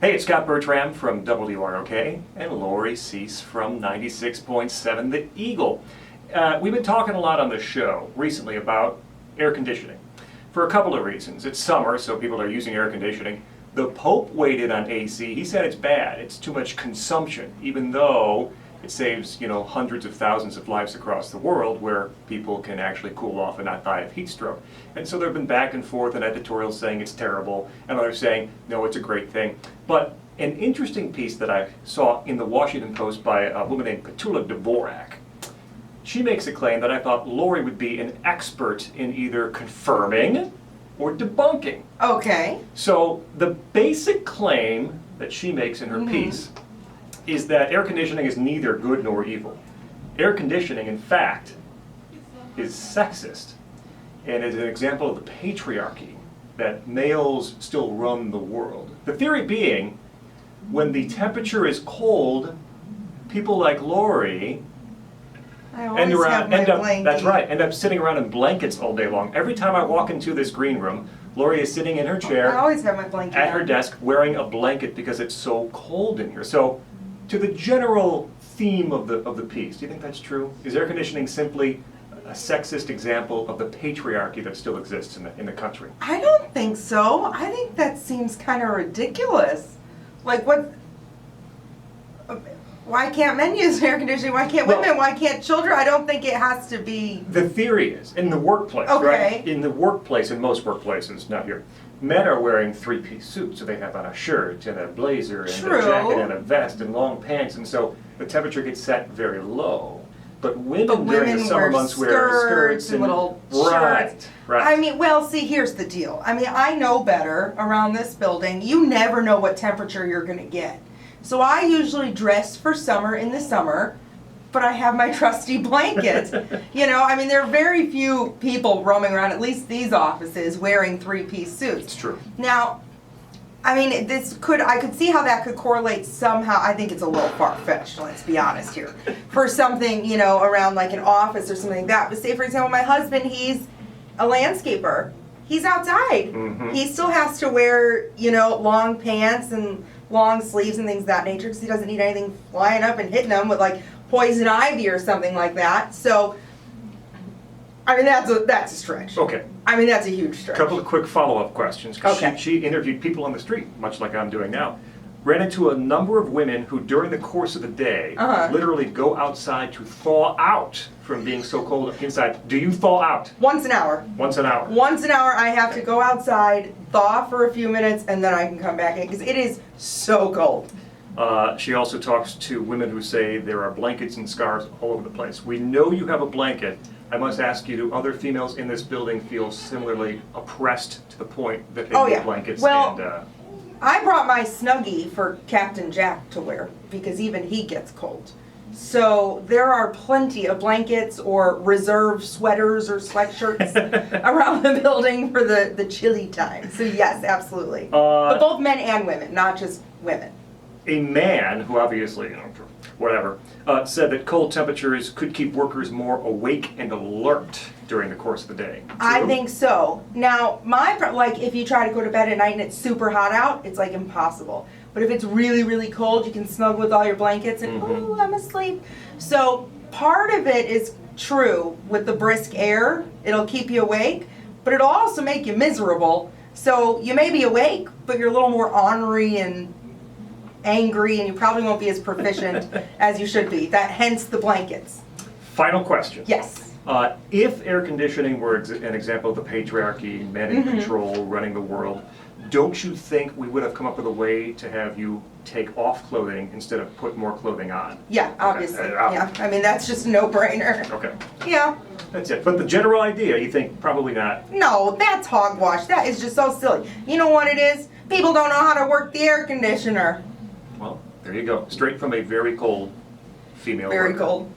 Hey, it's Scott Bertram from WROK and Lori Cease from 96.7 The Eagle. We've been talking a lot on the show recently about air conditioning for a couple of reasons. It's summer, so people are using air conditioning. The Pope weighed in on AC. He said it's bad. It's too much consumption, even though it saves, hundreds of thousands of lives across the world where people can actually cool off and not die of heat stroke. And so there have been back and forth and editorials saying it's terrible, and others saying, no, it's a great thing. But an interesting piece that I saw in the Washington Post by a woman named Petula Dvorak, she makes a claim that I thought Lori would be an expert in either confirming or debunking. Okay. So the basic claim that she makes in her piece is that air conditioning is neither good nor evil. Air conditioning, in fact, is sexist and is an example of the patriarchy, that males still run the world. The theory being, when the temperature is cold, people like Lori end up sitting around in blankets all day long. Every time I walk into this green room, Lori is sitting in her chair I always have my blanket at her on. desk wearing a blanket because it's so cold in here. So, to the general theme of the piece, do you think that's true? Is air conditioning simply a sexist example of the patriarchy that still exists in the country? I don't think so. I think that seems kind of ridiculous. Like what? Why can't men use air conditioning? Why can't women? Why can't children? I don't think it has to be. The theory is, in the workplace, right? In the workplace, in most workplaces, not here, men are wearing three-piece suits. So they have on a shirt and a blazer and a jacket and a vest and long pants. And so the temperature gets set very low. But women during the summer months wear skirts and little shirts. Right. I mean, well, see, here's the deal. I mean, I know better around this building. You never know what temperature you're going to get. So I usually dress for summer in the summer, but I have my trusty blanket. I mean, there are very few people roaming around, at least these offices, wearing three-piece suits. It's true. Now, I mean, I could see how that could correlate somehow. I think it's a little far-fetched, let's be honest here, for something, around like an office or something like that. But say, for example, my husband, he's a landscaper. He's outside. He still has to wear, long pants and long sleeves and things of that nature because he doesn't need anything flying up and hitting him with like poison ivy or something like that. So, I mean, that's a stretch. Okay. I mean, that's a huge stretch. A couple of quick follow-up questions. Okay. She interviewed people on the street, much like I'm doing now. Ran into a number of women who, during the course of the day, literally go outside to thaw out from being so cold inside. Do you thaw out? Once an hour. Once an hour. Once an hour, I have to go outside, thaw for a few minutes, and then I can come back in because it is so cold. She also talks to women who say there are blankets and scarves all over the place. We know you have a blanket. I must ask you, do other females in this building feel similarly oppressed to the point that they need blankets? I brought my Snuggie for Captain Jack to wear because even he gets cold. So there are plenty of blankets or reserve sweaters or sweatshirts around the building for the chilly time. So yes, absolutely. But both men and women, not just women. A man who obviously, said that cold temperatures could keep workers more awake and alert during the course of the day. True? I think so. Now, if you try to go to bed at night and it's super hot out, it's like impossible. But if it's really, really cold, you can snuggle with all your blankets and, ooh, I'm asleep. So part of it is true with the brisk air. It'll keep you awake, but it'll also make you miserable. So you may be awake, but you're a little more ornery and angry, and you probably won't be as proficient as you should be. Hence the blankets. Final question. Yes. If air conditioning were an example of the patriarchy, men in control, running the world, don't you think we would have come up with a way to have you take off clothing instead of put more clothing on? Yeah, obviously. Yeah, I mean, that's just a no-brainer. Okay. Yeah. That's it. But the general idea, you think probably not? No, that's hogwash. That is just so silly. You know what it is? People don't know how to work the air conditioner. Well, there you go. Straight from a very cold female Very worker. cold.